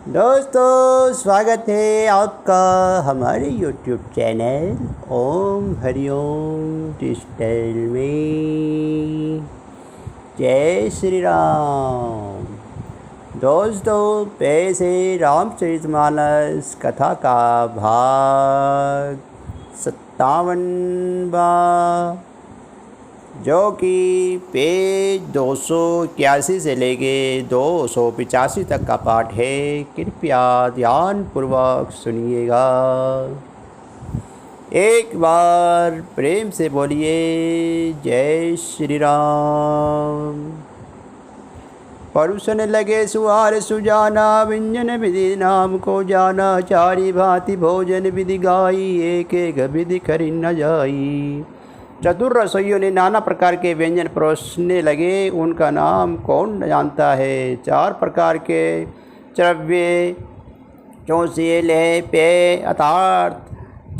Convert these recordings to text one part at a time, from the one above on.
दोस्तों, स्वागत है आपका हमारे YouTube चैनल ओम हरिओम डिजिटल में। जय श्री राम। दोस्तों, पैसे रामचरितमानस कथा का भाग 57वां, जो कि पेज 281 से लेके 285 तक का पाठ है। कृपया ध्यानपूर्वक सुनिएगा। एक बार प्रेम से बोलिए जय श्री राम। परुषन लगे सुहार सुजाना, व्यंजन विधि नाम को जाना। चारी भांति भोजन विधि गाई, एक एक विधि करी न जाई। चतुर रसोइयों ने नाना प्रकार के व्यंजन परोसने लगे, उनका नाम कौन न जानता है। चार प्रकार के द्रव्य चौसीले पेय अर्थात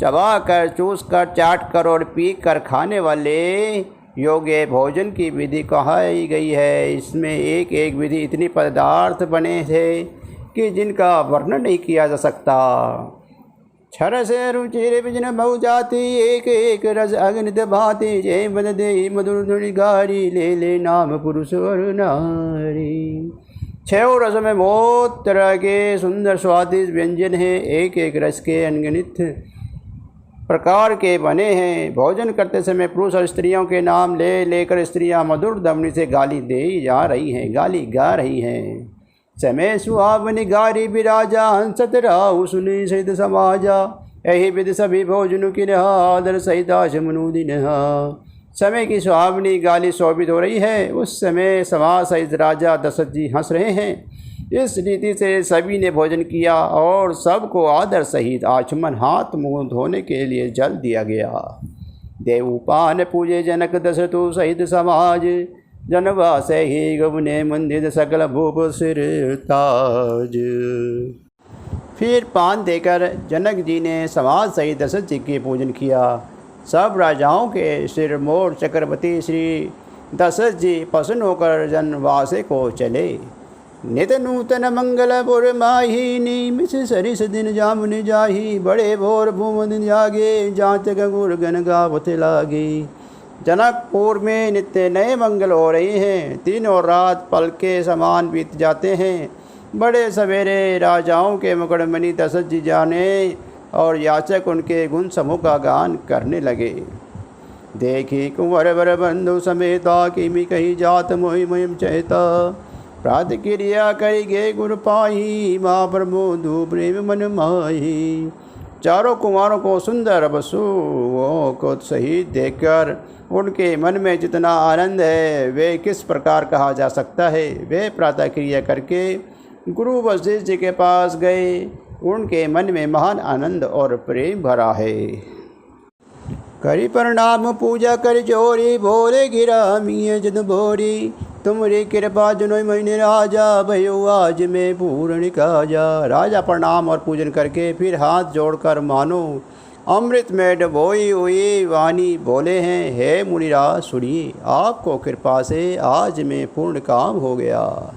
चबा कर, चूस कर, चाट कर और पी कर खाने वाले योग्य भोजन की विधि कही गई है। इसमें एक एक विधि इतनी पदार्थ बने थे कि जिनका वर्णन नहीं किया जा सकता। क्षर से रुचिर विजन बहु जाति, एक एक रस अग्नित भांति। जय बद दे मधुर धुनि गारी, ले ले नाम पुरुष और नारी। छह रस में बहुत तरह के सुंदर स्वादिष्ट व्यंजन हैं, एक एक रस के अनगिनत प्रकार के बने हैं। भोजन करते समय पुरुष और स्त्रियों के नाम ले लेकर स्त्रियां मधुर ध्वनि से गाली दे जा रही हैं, गाली गा रही हैं। समय सुहावनी गारी विराजा, हंसत राहु सुनि सहित समाजा। यही विधि सभी भोजन की नहा, आदर सहित आशमनु दिनहा। समय की सुहावनी गाली शोभित हो रही है, उस समय समाज सहित राजा दशरथ जी हंस रहे हैं। इस रीति से सभी ने भोजन किया और सबको आदर सहित आचमन हाथ मुँह धोने के लिए जल दिया गया। देवपान पूजे जनक दशरथु सहित समाज, जनवास ही गवने मंदिर सकल भूप सिर ताज। फिर पान देकर जनक जी ने समाज सहित दशरथ जी के पूजन किया। सब राजाओं के सिर मोर चक्रवर्ती श्री दशरथ जी प्रसन्न होकर जनवासे को चले। नित नूतन मंगलपुर माही, निमिष सरिस दिन जामुन जाही। बड़े भोर भूम दिन जागे, जांच गुर गन गावत लागी। जनकपुर में नित्य नए मंगल हो रहे हैं, दिन और रात पल के समान बीत जाते हैं। बड़े सवेरे राजाओं के मुकुटमणि दशरथ जी जाने और याचक उनके गुण समूह का गान करने लगे। देखी कुंवर वर बंधु समेता, किमि कही जात मोहि महिम चेता। प्रात क्रिया करी गे गुरु पाही, माँ प्रमोदु प्रेम मन माही। चारों कुमारों को सुंदर वसुओं को सहित देखकर उनके मन में जितना आनंद है वे किस प्रकार कहा जा सकता है। वे प्रातः क्रिया करके गुरु वशिष्ठ जी के पास गए, उनके मन में महान आनंद और प्रेम भरा है। करी प्रणाम पूजा कर जोरी, भोरे गिरा मिय जद भोरी। तुमरी कृपा जुनोय महीने राजा, भयो आज में पूर्ण काजा। राजा प्रणाम और पूजन करके फिर हाथ जोड़कर मानो अमृत में डबोई हुई वाणी बोले हैं, हे मुनिराज सुनिए, आपको कृपा से आज में पूर्ण काम हो गया।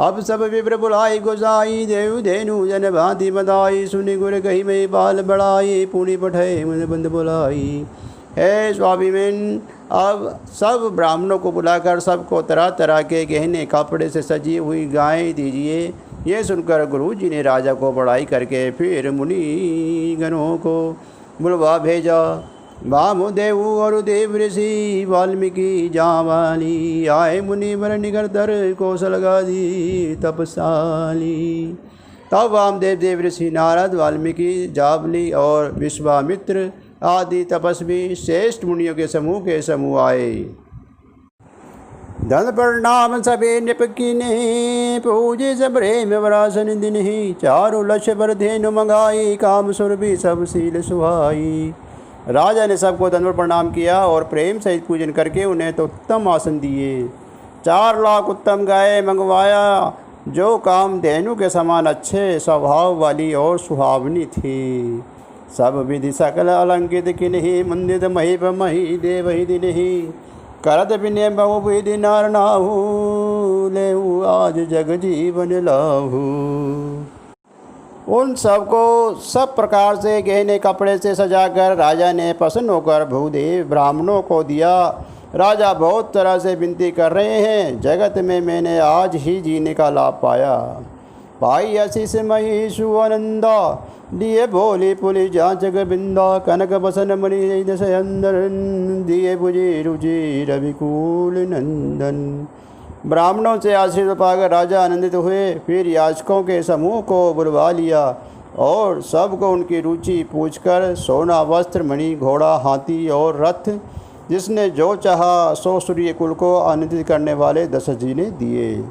अब सब विप्र बुलाई गोसाई, देव धेनु जन भांति बधाई। सुनि गुर कही में बाल बढ़ाई, पुनि पठे मन बंद बुलाई। हे स्वाभिमान, अब सब ब्राह्मणों को बुलाकर सबको तरह तरह के गहने कपड़े से सजी हुई गायें दीजिए। ये सुनकर गुरु जी ने राजा को बड़ाई करके फिर मुनि गणों को बुलवा भेजा। वामदेव और देव ऋषि वाल्मीकि जावाली, आए मुनि वर निगरधर कौशल गादी तपसाली। तब वामदेव देव ऋषि नारद, वाल्मीकि, जावली और विश्वामित्र आदि तपस्वी श्रेष्ठ मुनियों के समूह आए। धन प्रणाम सबे निपकिने, पूजे सब प्रेम वरासन दिन ही। चारों लक्ष्य पर धेनु मंगाई, काम सुरभि सब शील सुहाई। राजा ने सबको दंड प्रणाम किया और प्रेम सहित पूजन करके उन्हें तो उत्तम आसन दिए। 4 लाख उत्तम गाय मंगवाया, जो काम धेनु के समान अच्छे स्वभाव वाली और सुहावनी थी। सब विधि सकल अलंकित किन्हीं, मंदिर महीप मही देव ही दिनहि। करत विनय बहु विधि नार नाहु, लेहु आज जग जीवन लाहु। उन सबको सब प्रकार से गहने कपड़े से सजाकर राजा ने प्रसन्न होकर भूदेव ब्राह्मणों को दिया। राजा बहुत तरह से विनती कर रहे हैं, जगत में मैंने आज ही जीने का लाभ पाया। पाई आशीष मही सुआनंदा, दिए भोली पुली जांच बिंदा, कनक बसन मणि दस अंदर, दिए बुझी रुचि रविकुल नंदन। ब्राह्मणों से आशीर्वाद पाकर राजा आनंदित हुए। फिर याचकों के समूह को बुलवा लिया और सबको उनकी रुचि पूछकर सोना, वस्त्र, मणि, घोड़ा, हाथी और रथ जिसने जो चाहा सो सूर्य कुल को आनंदित करने वाले दशरथ जी ने दिए।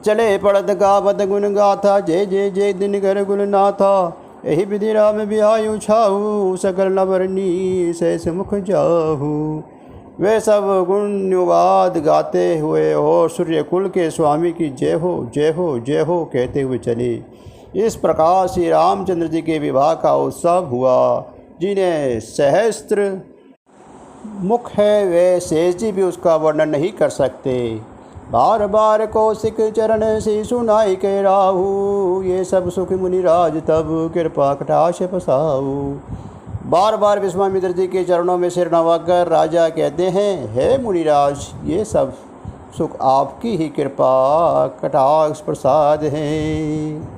चले पड़त गावत गुण गाथा, जय जय जय दिन कर गुल नाथा, यही विधि राम बिहायु छाहू, सकल नवरनी शेष मुख जाहू। वे सब गुणवाद गाते हुए और सूर्य कुल के स्वामी की जय हो जय हो जय हो कहते हुए चले। इस प्रकार श्री रामचंद्र जी के विवाह का उत्सव हुआ। जिन्हें सहस्त्र मुख है वे शेष जी भी उसका वर्णन नहीं कर सकते। बार बार कौशिक चरण से सुनाई के राहु, ये सब सुख मुनिराज तब कृपा कटाक्ष पसाऊ। बार बार विश्वामित्र जी के चरणों में सिर नवाकर राजा कहते हैं, हे मुनिराज, ये सब सुख आपकी ही कृपा कटाक्ष प्रसाद हैं।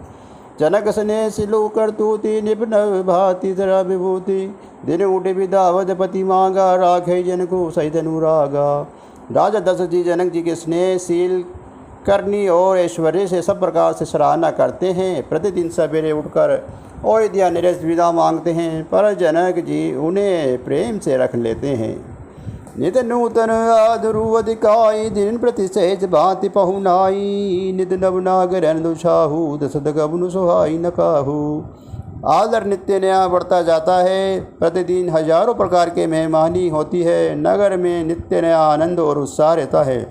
जनक स्नेह सिलु करतूति, निपन भाति तरा विभूति, दिन उठे विदावत पति मांगा, राखे जन को सहित अनुरागा। राजा दशरथ जी जनक जी के स्नेहशील करनी और ऐश्वर्य से सब प्रकार से सराहना करते हैं। प्रतिदिन सवेरे उठकर अयोध्या निरस विदा मांगते हैं, पर जनक जी उन्हें प्रेम से रख लेते हैं। नित नूतन आदरु अधिकाई, दिन प्रति सहज भांति पहुनाई, नित नवनागर दुछाहू, दशरथ गबनु सुहाई न काहू। आदर नित्य नया बढ़ता जाता है। प्रतिदिन हजारों प्रकार के मेहमानी होती है। नगर में नित्य नया आनंद और उत्साह रहता है।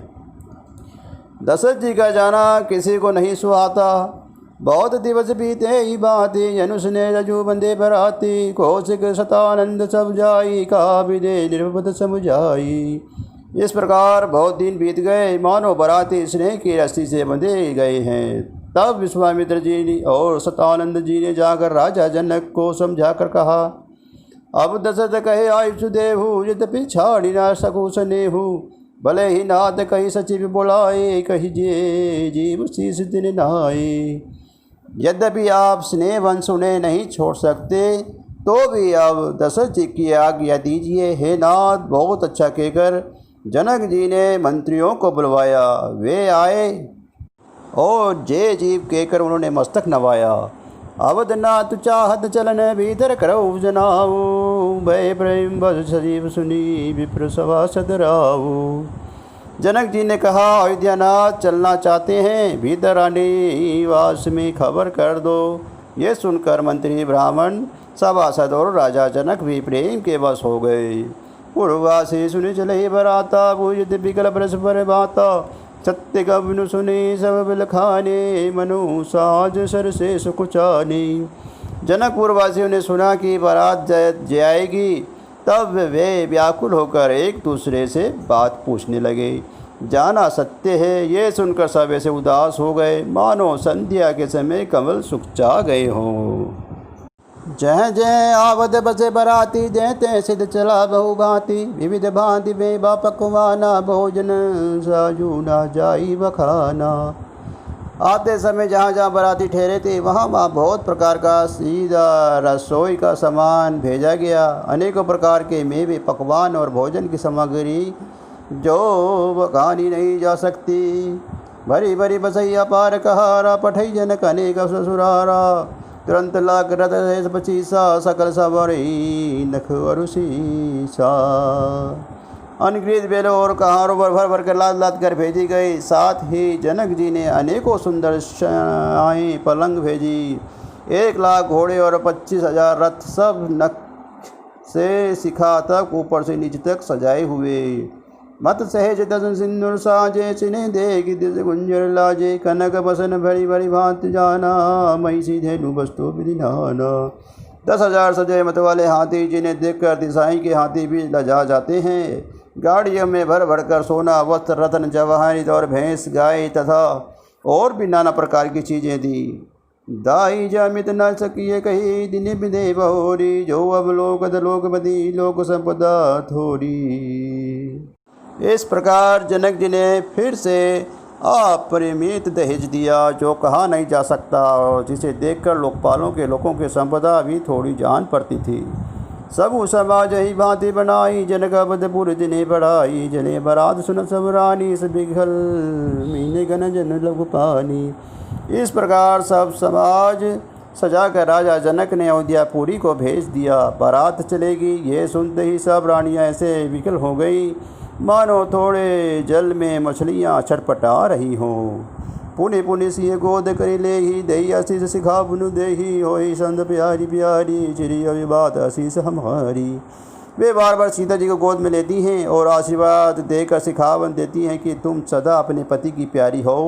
दशरथ जी का जाना किसी को नहीं सुहाता। बहुत दिवस बीते ही बाती, जनुष ने रजू बंदे बराती, कौशिक सतानंद सब जाई, का विदे निर्भद समझाई। इस प्रकार बहुत दिन बीत गए, मानो बराती स्नेह की रस्सी से बंधे गए हैं। तब विश्वामित्र जी और सतानंद जी ने जाकर राजा जनक को समझा कर कहा, अब दशरथ कहे आयुष देहु, यद्यपि छाड़ी ना सकू स्नेहु, भले ही नाथ कही सचिव बुलाए, कही जे जीव शीस दिन नहाए। यद्यपि आप स्नेहवंश उन्हें नहीं छोड़ सकते, तो भी अब दशरथ जी की आज्ञा दीजिए। हे नाथ, बहुत अच्छा कहकर जनक जी ने मंत्रियों को बुलवाया। वे आए और जय जीव कहकर उन्होंने मस्तक नवाया। अवधनाथ चाहत चलन भीतर करऊ जनाऊ, भय प्रेम बस सजीव सुनी विप्र सभा सदराऊ। जनक जी ने कहा, अयोध्यानाथ चलना चाहते हैं, भीतर आने वास में खबर कर दो। ये सुनकर मंत्री ब्राह्मण सभासद और राजा जनक भी प्रेम के वश हो गए। पूर्वासी सुनि चले बराता, पूजित विकल परस्पर बाता, सत्य गबनु सुने सब बिलखाने, मनु साज सर से सुकुचाने। जनकपुरवासियों ने सुना कि बारात जाएगी, तब वे व्याकुल होकर एक दूसरे से बात पूछने लगे। जाना सत्य है, ये सुनकर सब ऐसे उदास हो गए, मानो संध्या के समय कमल सुखचा गए हों। जह जह आवद बसे बराती, जह तह सिद्ध चला बहु भांति, विविध भांति में बा पकवाना, भोजन साजू ना जाई बखाना। आते समय जहाँ जहाँ बराती ठहरे थे, वहाँ बहुत प्रकार का सीधा रसोई का सामान भेजा गया। अनेकों प्रकार के मेवे, पकवान और भोजन की सामग्री जो बखानी नहीं जा सकती। भरी भरी बसैया पार कहारा, पठई जनक अनेक ससुरारा, तुरंत लाग रथ शेष पचीसा, सकल सबरी नख अरुषीसा। अनगिनत बेलों और कहारों पर भर भर कर लाद लाद कर भेजी गई। साथ ही जनक जी ने अनेकों सुंदर शाही पलंग भेजी। 1,00,000 घोड़े और 25,000 रथ, सब नख से शिखा तक ऊपर से नीचे तक सजाए हुए। मत सहज दसन सिंदूर साजे, सिने देगी दिस गुंजर लाजे, कनक बसन भरी भरी भांति जाना, मई सीधे नु बस्तो विधिनाना। 10,000 सजे मत वाले हाथी, जिन्हें देखकर दिशाई के हाथी भी लजा जाते हैं। गाड़ियों में भर भर कर सोना, वस्त्र, रत्न, जवाहरित और भैंस, गाय तथा और भी नाना प्रकार की चीज़ें दी। दाई जमित न सकिए कही दिन विदे बहोरी, जो अब लोक बदी लोक संपदा थोड़ी। इस प्रकार जनक जी ने फिर से अपरिमित दहेज दिया, जो कहा नहीं जा सकता और जिसे देखकर लोकपालों के लोगों की संपदा भी थोड़ी जान पड़ती थी। सबु समाज ही भांति बनाई, जनक अवधपुर जिन्हें बढ़ाई, जने बरात सुन सब रानी, सबिघल मीने घन जन लघु पानी। इस प्रकार सब समाज सजा कर राजा जनक ने अयोध्यापुरी को भेज दिया। बारात चलेगी ये सुनते ही सब रानियां ऐसे विकल हो गई मानो थोड़े जल में मछलियां छटपटा रही हों। पुनि पुनि सिंह गोद करी ले ही, दही आशीष सिखा बुनु देही, होई संत प्यारी प्यारी, चिरी अविबात आशीष हमारी। वे बार बार सीता जी को गोद में लेती हैं और आशीर्वाद देकर सिखावन देती हैं कि तुम सदा अपने पति की प्यारी हो,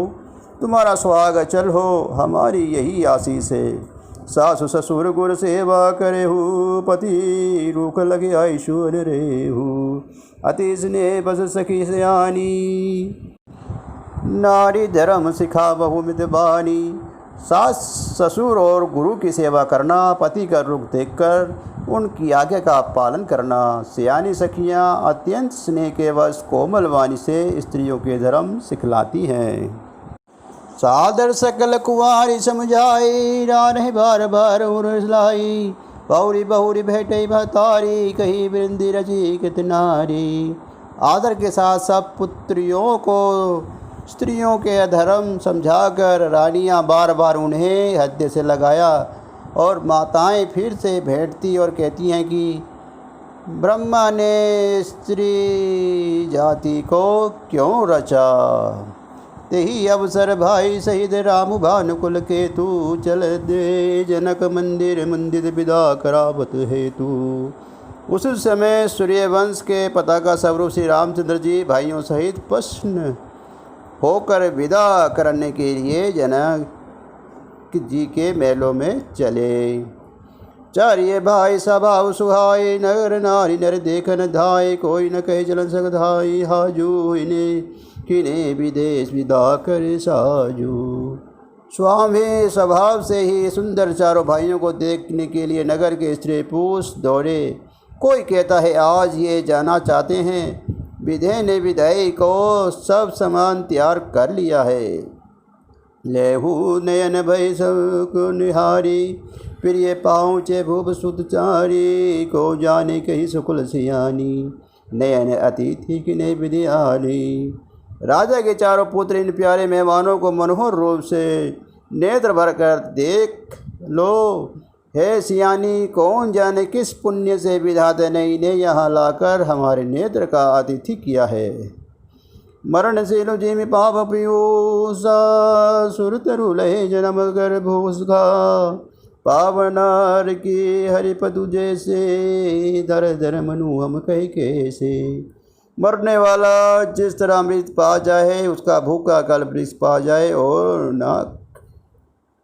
तुम्हारा सुहाग अचल हो, हमारी यही आशीष है। सासु ससुर गुर सेवा करे हूँ, पति रूख लगे आयुष्य रेहू, अति स्नेह बस सखी सयानी, नारी धर्म सिखा बहु मितबानी। सास ससुर और गुरु की सेवा करना, पति का रुख देखकर उनकी आज्ञा का पालन करना। सियानी सखियाँ अत्यंत स्नेह के वश कोमल वाणी से स्त्रियों के धर्म सिखलाती हैं। सादर सकल कुंवारी समझाई, राह बार बार उरलाई, बहुरी बहुरी भेटे भतारी, कही वृंदी रजी कितनारी। आदर के साथ सब पुत्रियों को स्त्रियों के अधर्म समझाकर रानियां बार बार उन्हें हद से लगाया और माताएं फिर से भेंटती और कहती हैं कि ब्रह्मा ने स्त्री जाति को क्यों रचा, तेही अवसर भाई सहित राम भानुकुल केतु, चल दे जनक मंदिर मंदिर विदा करावत हेतु। उस समय सूर्यवंश के पताका स्वरूप श्री रामचंद्र जी भाइयों सहित प्रसन्न होकर विदा करने के लिए जनक जी के महलों में चले। चारिये भाई स्वभाव सुहाए, नगर नारी नर देखन धाय, कोई न कहे चलन सक धाई, हाजू इन्हें किने विदेश विदा कर साजू। स्वामी स्वभाव से ही सुंदर चारों भाइयों को देखने के लिए नगर के स्त्री पुरुष दौड़े। कोई कहता है आज ये जाना चाहते हैं, विधे ने विदाई को सब सामान तैयार कर लिया है। लेहू नयन भय सबको निहारी, प्रिय पाँचे भूप सुतचारी, को जाने कही सुकुल सियानी, नयन अतिथि किने विधियानी। राजा के चारों पुत्र इन प्यारे मेहमानों को मनोहर रूप से नेत्र भर कर देख लो। हे सियानी, कौन जाने किस पुण्य से विधाता ने इन्हें यहाँ लाकर हमारे नेत्र का अतिथि किया है। मरणशील जिमि पाप पीयूषा, सुर तरु लहे जन्म गर्भोषा, पावनार की हरिपदु जैसे, धर धर मनु हम कह कैसे। मरने वाला जिस तरह अमृत पा जाए, उसका भूखा कल वृक्ष पा जाए, और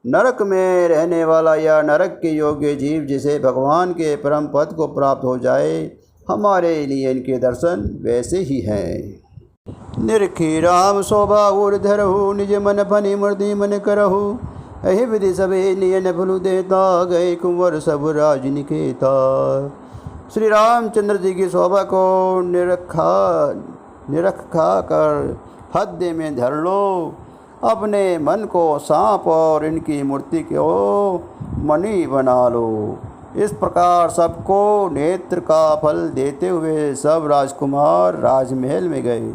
नरक में रहने वाला या नरक के योग्य जीव जिसे भगवान के परम पद को प्राप्त हो जाए, हमारे लिए इनके दर्शन वैसे ही हैं। निरखी राम शोभा उर धरहु, निज मन फनि मूर्ति मन करहु, अहि विधि सभे नियन फलु देता, गए कुंवर सब राज निकेता। श्री रामचंद्र जी की शोभा को निरखा कर हृदय में धर लो, अपने मन को सांप और इनकी मूर्ति को मणि बना लो। इस प्रकार सबको नेत्र का फल देते हुए सब राजकुमार राजमहल में गए।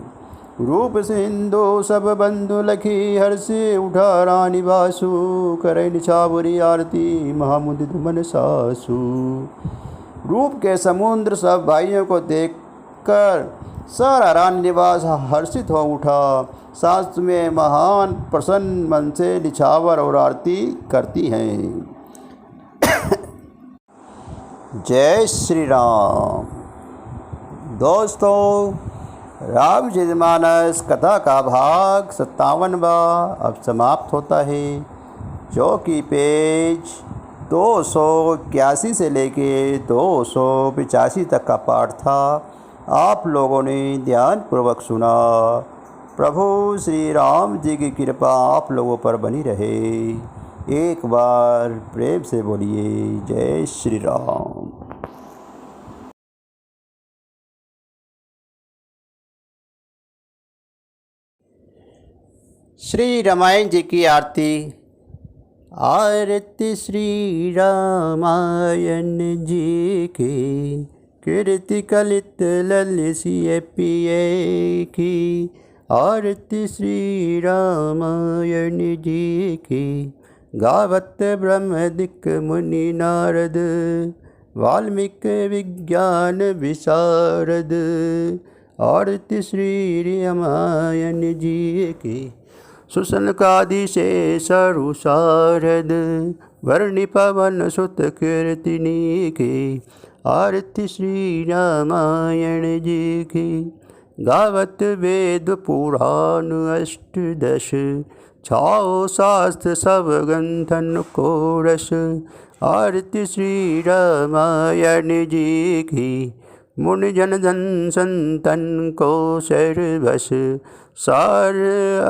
रूप सिंधु सब बंधु लखी, हर्षि उठा रानी बासु, करे निछावरी आरती महामुदित मन सासु। रूप के समुद्र सब भाइयों को देखकर सारा रानी निवास हर्षित हो उठा। शास्त्र में महान प्रसन्न मन से निछावर और आरती करती हैं। जय श्री राम। दोस्तों, रामचरितमानस कथा का भाग 57वां अब समाप्त होता है, जो कि पेज 281 से लेके 285 तक का पाठ था। आप लोगों ने ध्यानपूर्वक सुना। प्रभु श्री राम जी की कृपा आप लोगों पर बनी रहे। एक बार प्रेम से बोलिए जय श्री राम। श्री रामायण जी की आरती। आरती श्री रामायण जी की, कीर्ति कलित लल सिय पिए की। आरती श्री रामायण जी की, गावत ब्रह्मदिक मुनि नारद, वाल्मीकि विज्ञान विशारद। आरती श्री रामायण जी की, सुसनकादि शेषरु शारद, वर्णि पवन सुत कीर्तिनी की। आरती श्री रामायण जी की, गावत वेद पुराण अष्टदश, छाओ शास्त्र सब ग्रंथन को रस। आरती श्री रामायण जी की, मुनि जन धन संतन को सर्वस, सार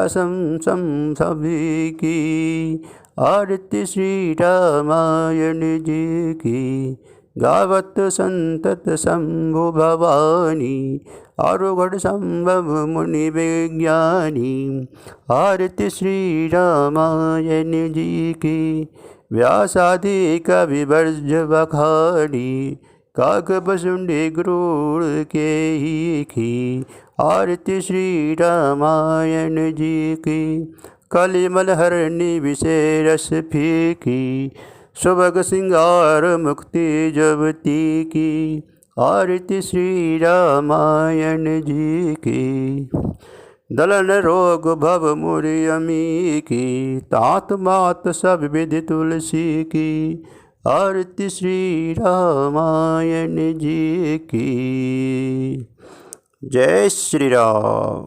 असम सम सभी की। आरती श्री रामायण जी की, गावत संतत शंभु भवानी, आरुगढ़ संभव मुनि विज्ञानी। आरती श्री रामायण जी की, व्यासादि कवि वर्ज बखानी, काक बसुंडी क्रूर के ही की। आरती श्री रामायण जी की, कलिमल हरणी विशेष फीकी, सुभग सिंगार मुक्ति जबती की। आरती श्री रामायण जी की, दलन रोग भव मुरि अमी की, तात मात सब विधि तुलसी की। आरती श्री रामायण जी की। जय श्री राम।